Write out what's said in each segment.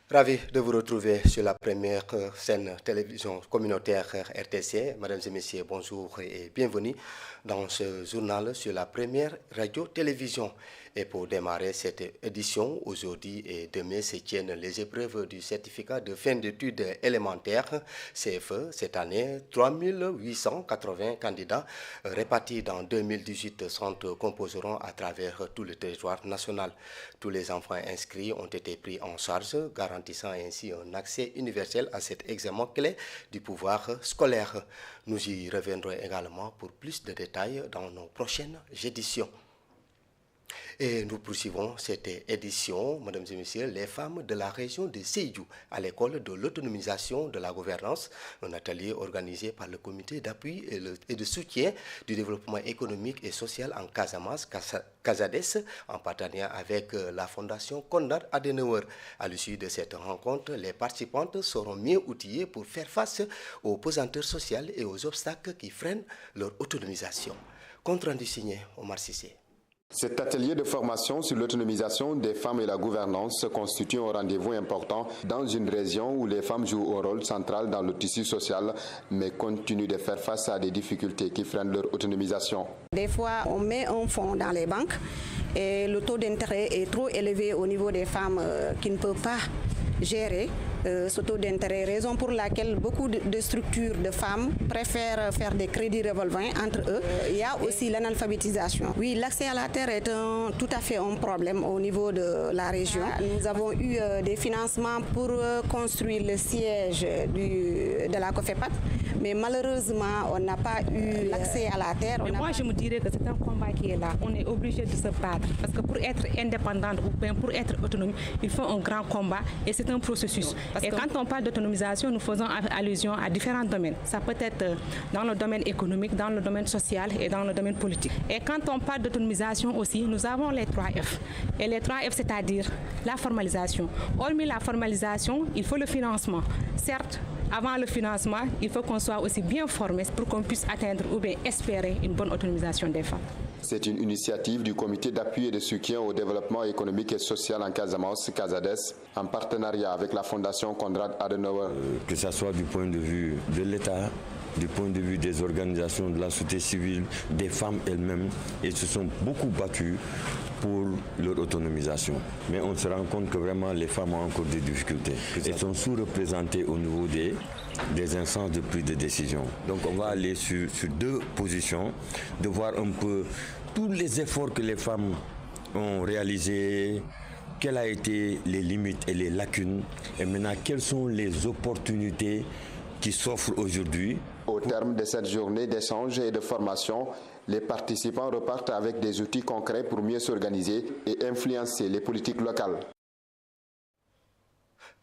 Ravi de vous retrouver sur la première scène télévision communautaire RTC. Mesdames et messieurs, bonjour et bienvenue dans ce journal sur la première radio-télévision. Et pour démarrer cette édition, aujourd'hui et demain se tiennent les épreuves du certificat de fin d'études élémentaires CFE. Cette année, 3880 candidats répartis dans 2018 centres composeront à travers tout le territoire national. Tous les enfants inscrits ont été pris en charge, garantissant ainsi un accès universel à cet examen clé du pouvoir scolaire. Nous y reviendrons également pour plus de détails dans nos prochaines éditions. Et nous poursuivons cette édition, mesdames et messieurs, les femmes de la région de Sédhiou à l'école de l'autonomisation de la gouvernance, un atelier organisé par le comité d'appui et de soutien du développement économique et social en Casamance, Casades, en partenariat avec la fondation Konrad Adenauer. À l'issue de cette rencontre, les participantes seront mieux outillées pour faire face aux pesanteurs sociales et aux obstacles qui freinent leur autonomisation. Compte rendu signé Omar Cissé. Cet atelier de formation sur l'autonomisation des femmes et la gouvernance constitue un rendez-vous important dans une région où les femmes jouent un rôle central dans le tissu social, mais continuent de faire face à des difficultés qui freinent leur autonomisation. Des fois, on met un fonds dans les banques et le taux d'intérêt est trop élevé au niveau des femmes qui ne peuvent pas gérer ce taux d'intérêt, raison pour laquelle beaucoup de structures de femmes préfèrent faire des crédits revolvants entre eux. Il y a aussi l'analphabétisation. Oui, l'accès à la terre est tout à fait un problème au niveau de la région. Nous avons eu des financements pour construire le siège de la COFEPAT, mais malheureusement, on n'a pas eu l'accès à la terre. Moi, je me dirais que c'est un combat qui est là. On est obligé de se battre parce que pour être indépendante ou bien pour être autonome, il faut un grand combat et c'est un processus. Et quand on parle d'autonomisation, nous faisons allusion à différents domaines. Ça peut être dans le domaine économique, dans le domaine social et dans le domaine politique. Et quand on parle d'autonomisation aussi, nous avons les 3 F. Et les 3 F, c'est-à-dire la formalisation. Hormis la formalisation, il faut le financement. Certes, avant le financement, il faut qu'on soit aussi bien formé pour qu'on puisse atteindre ou bien espérer une bonne autonomisation des femmes. C'est une initiative du comité d'appui et de soutien au développement économique et social en Casamance, Casades, en partenariat avec la fondation Konrad Adenauer. Que ce soit du point de vue de l'État, du point de vue des organisations de la société civile, des femmes elles-mêmes, elles se sont beaucoup battues pour leur autonomisation. Mais on se rend compte que vraiment les femmes ont encore des difficultés. Elles sont sous-représentées au niveau des instances de prise de décision. Donc on va aller sur 2 positions, de voir un peu tous les efforts que les femmes ont réalisés, quelles ont été les limites et les lacunes, et maintenant quelles sont les opportunités qui s'offrent aujourd'hui. Au terme de cette journée d'échange et de formation, les participants repartent avec des outils concrets pour mieux s'organiser et influencer les politiques locales.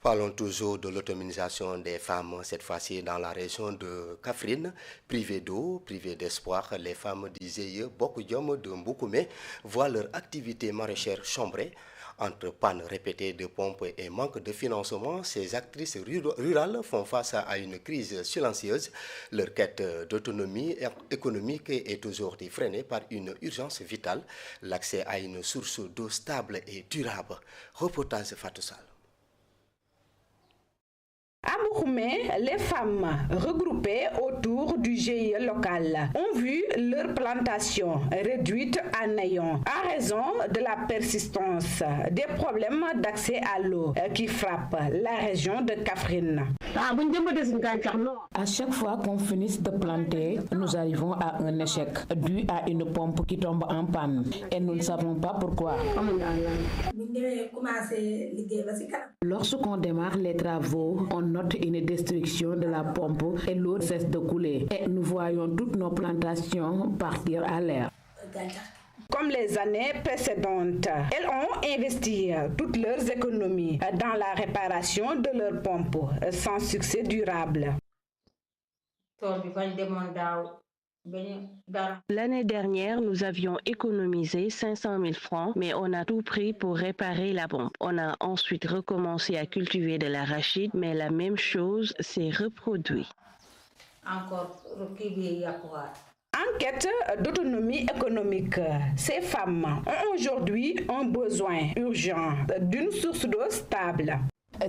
Parlons toujours de l'autonomisation des femmes, cette fois-ci dans la région de Kaffrine. Privées d'eau, privées d'espoir, les femmes d'Izeye, Bokudjom de Mboukoumé voient leur activité maraîchère chambrée. Entre pannes répétées de pompes et manque de financement, ces actrices rurales font face à une crise silencieuse. Leur quête d'autonomie économique est aujourd'hui freinée par une urgence vitale, l'accès à une source d'eau stable et durable. Reportage Fatou Sall. À Mboukoumé, les femmes regroupées autour du GIE local ont vu leur plantation réduite à néant en raison de la persistance des problèmes d'accès à l'eau qui frappent la région de Kaffrine. À chaque fois qu'on finit de planter, nous arrivons à un échec dû à une pompe qui tombe en panne et nous ne savons pas pourquoi. Lorsqu'on démarre les travaux, on note une destruction de la pompe et l'eau cesse de couler et nous voyons toutes nos plantations partir à l'air. Comme les années précédentes, elles ont investi toutes leurs économies dans la réparation de leurs pompes sans succès durable. L'année dernière, nous avions économisé 500 000 francs, mais on a tout pris pour réparer la pompe. On a ensuite recommencé à cultiver de l'arachide, mais la même chose s'est reproduite. En quête d'autonomie économique, ces femmes ont aujourd'hui un besoin urgent d'une source d'eau stable.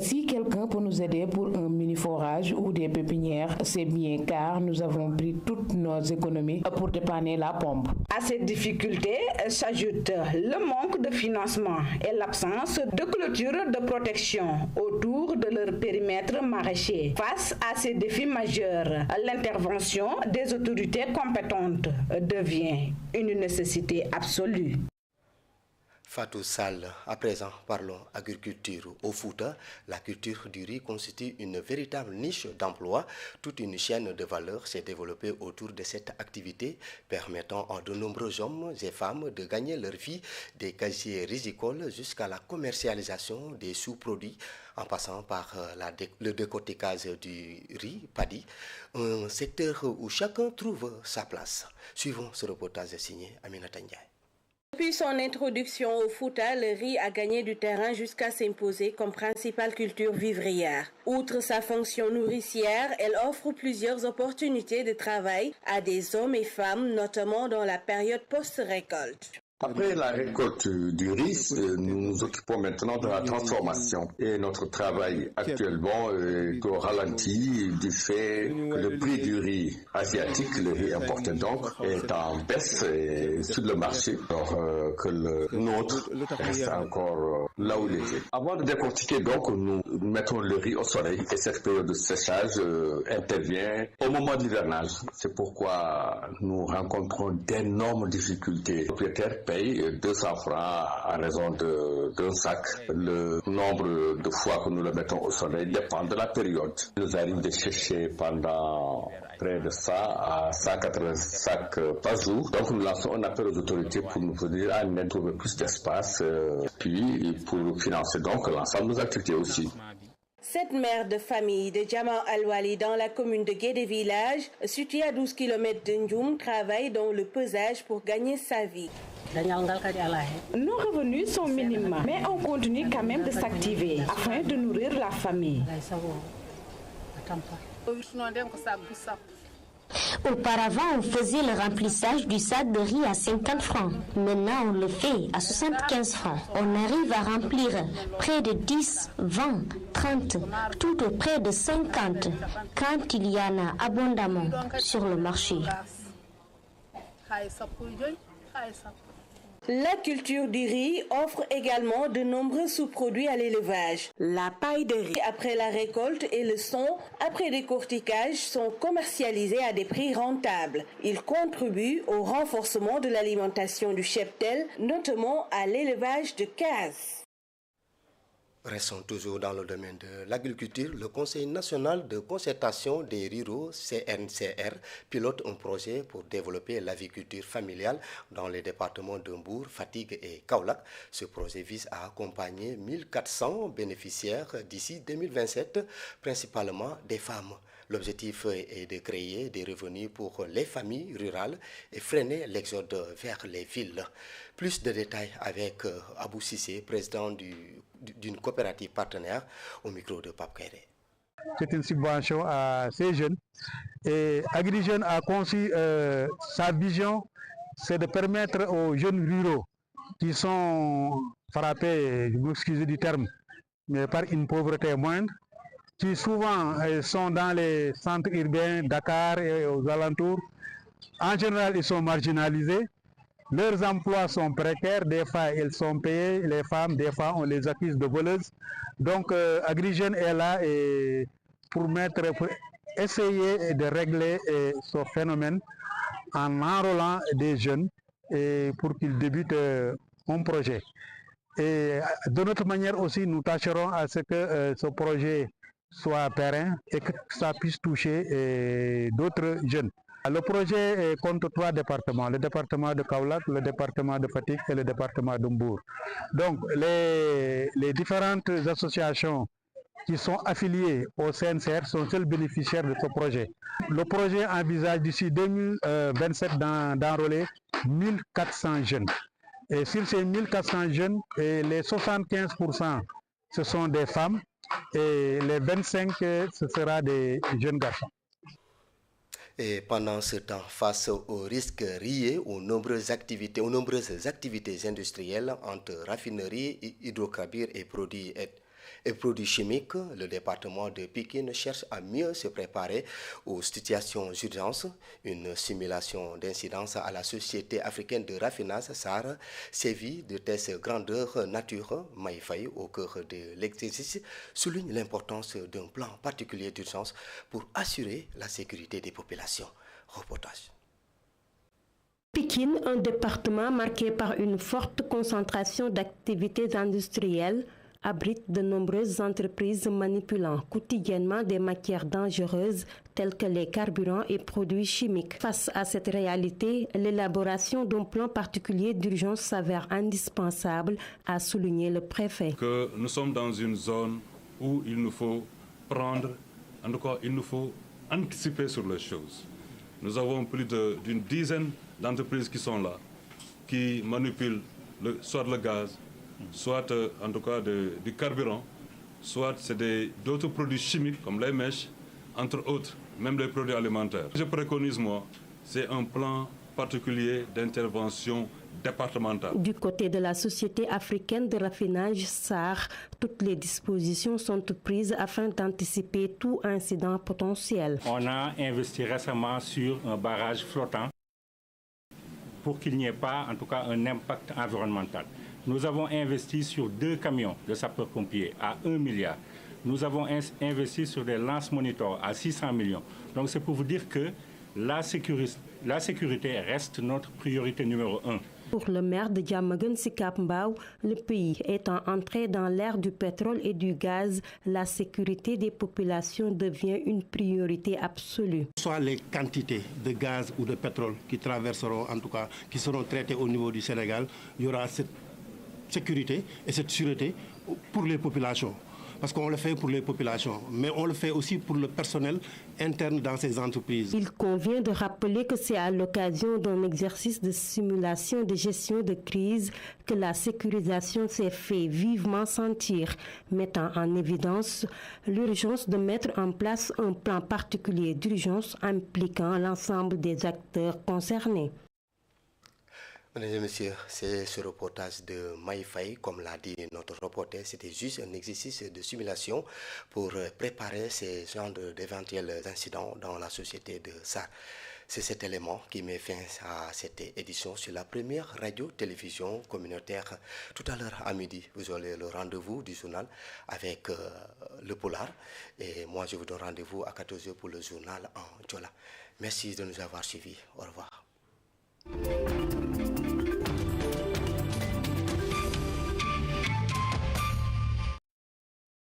Si quelqu'un peut nous aider pour un mini-forage ou des pépinières, c'est bien car nous avons pris toutes nos économies pour dépanner la pompe. À ces difficultés s'ajoute le manque de financement et l'absence de clôture de protection autour de leur périmètre maraîcher. Face à ces défis majeurs, l'intervention des autorités compétentes devient une nécessité absolue. Fatou Sall, à présent parlons agriculture. Au Fouta, la culture du riz constitue une véritable niche d'emploi. Toute une chaîne de valeur s'est développée autour de cette activité, permettant à de nombreux hommes et femmes de gagner leur vie des casiers rizicoles jusqu'à la commercialisation des sous-produits, en passant par le décortiquage du riz, paddy, un secteur où chacun trouve sa place. Suivons ce reportage signé Aminata Ndiaye. Depuis son introduction au Fouta, le riz a gagné du terrain jusqu'à s'imposer comme principale culture vivrière. Outre sa fonction nourricière, elle offre plusieurs opportunités de travail à des hommes et femmes, notamment dans la période post-récolte. Après la récolte du riz, nous nous occupons maintenant de la transformation. Et notre travail actuellement est au ralenti du fait que le prix du riz asiatique, le riz importé donc, est en baisse sur le marché, alors que le nôtre reste encore là où il était. Avant de décortiquer donc, nous mettons le riz au soleil et cette période de séchage intervient au moment de l'hivernage. C'est pourquoi nous rencontrons d'énormes difficultés. Les propriétaires payent 200 francs à raison d'un sac. Le nombre de fois que nous le mettons au soleil dépend de la période. Il nous arrive de chercher pendant près de 100 à 180 sacs par jour. Donc nous lançons un appel aux autorités pour nous venir à nous trouver plus d'espace, puis pour financer donc l'ensemble de nos activités aussi. Cette mère de famille de Djama Alwali dans la commune de Guédé Village, située à 12 km de Ndioum, travaille dans le pesage pour gagner sa vie. Nos revenus sont minimes, mais on continue quand même de s'activer afin de nourrir la famille. Auparavant, on faisait le remplissage du sac de riz à 50 francs. Maintenant, on le fait à 75 francs. On arrive à remplir près de 10, 20, 30, tout près de 50 quand il y en a abondamment sur le marché. La culture du riz offre également de nombreux sous-produits à l'élevage. La paille de riz après la récolte et le son après décortiquage sont commercialisés à des prix rentables. Ils contribuent au renforcement de l'alimentation du cheptel, notamment à l'élevage de cases. Restons toujours dans le domaine de l'agriculture. Le Conseil national de concertation des ruraux, CNCR, pilote un projet pour développer l'aviculture familiale dans les départements de Mbour, Fatick et Kaolack. Ce projet vise à accompagner 1400 bénéficiaires d'ici 2027, principalement des femmes. L'objectif est de créer des revenus pour les familles rurales et freiner l'exode vers les villes. Plus de détails avec Abou Sissé, président d'une coopérative partenaire, au micro de Pape Kairé. C'est une subvention à ces jeunes et AgriJeunes a conçu sa vision, c'est de permettre aux jeunes ruraux qui sont frappés, je m'excuse du terme, mais par une pauvreté moindre, qui souvent sont dans les centres urbains, Dakar et aux alentours. En général, ils sont marginalisés. Leurs emplois sont précaires, des fois ils sont payés, les femmes, des fois on les accuse de voleuses. Donc AgriJeunes est là pour essayer de régler ce phénomène en enrôlant des jeunes et pour qu'ils débutent un projet. Et de notre manière aussi, nous tâcherons à ce que ce projet soit pérenne et que ça puisse toucher d'autres jeunes. Le projet compte 3 départements, le département de Kaolack, le département de Fatick et le département de Mbour. Donc les différentes associations qui sont affiliées au CNCR sont seuls bénéficiaires de ce projet. Le projet envisage d'ici 2027 d'enrôler 1400 jeunes. Et sur ces 1400 jeunes, les 75% ce sont des femmes et les 25% ce sera des jeunes garçons. Et pendant ce temps, face aux risques liés aux nombreuses activités industrielles entre raffineries, hydrocarbures et produits et produits chimiques, le département de Pikine cherche à mieux se préparer aux situations d'urgence. Une simulation d'incidence à la Société africaine de raffinage SAR sévit de tests grandeur nature. Maï Faye, au cœur de l'exercice, souligne l'importance d'un plan particulier d'urgence pour assurer la sécurité des populations. Reportage. Pikine, un département marqué par une forte concentration d'activités industrielles, abrite de nombreuses entreprises manipulant quotidiennement des matières dangereuses telles que les carburants et produits chimiques. Face à cette réalité, l'élaboration d'un plan particulier d'urgence s'avère indispensable, a souligné le préfet. Que nous sommes dans une zone où il nous faut il nous faut anticiper sur les choses. Nous avons plus d'une dizaine d'entreprises qui sont là, qui manipulent soit le gaz, soit en tout cas du carburant, soit c'est d'autres produits chimiques comme les mèches, entre autres, même les produits alimentaires. Je préconise, moi, c'est un plan particulier d'intervention départementale. Du côté de la Société africaine de raffinage SAR, toutes les dispositions sont prises afin d'anticiper tout incident potentiel. On a investi récemment sur un barrage flottant pour qu'il n'y ait pas, en tout cas, un impact environnemental. Nous avons investi sur 2 camions de sapeurs-pompiers à 1 milliard. Nous avons investi sur des lance-monitors à 600 millions. Donc c'est pour vous dire que la sécurité reste notre priorité numéro 1. Pour le maire de Diamaguène Sicap Mbao, le pays étant entré dans l'ère du pétrole et du gaz, la sécurité des populations devient une priorité absolue. Soit les quantités de gaz ou de pétrole qui traverseront, en tout cas, qui seront traitées au niveau du Sénégal, il y aura cette sécurité et cette sûreté pour les populations. Parce qu'on le fait pour les populations, mais on le fait aussi pour le personnel interne dans ces entreprises. Il convient de rappeler que c'est à l'occasion d'un exercice de simulation de gestion de crise que la sécurisation s'est fait vivement sentir, mettant en évidence l'urgence de mettre en place un plan particulier d'urgence impliquant l'ensemble des acteurs concernés. Mesdames et messieurs, c'est ce reportage de Maï Faye, comme l'a dit notre reporter, c'était juste un exercice de simulation pour préparer ces genres d'éventuels incidents dans la société de SAR. C'est cet élément qui met fin à cette édition sur la première radio-télévision communautaire. Tout à l'heure à midi, vous aurez le rendez-vous du journal avec le Polar. Et moi, je vous donne rendez-vous à 14h pour le journal en Djola. Merci de nous avoir suivis. Au revoir.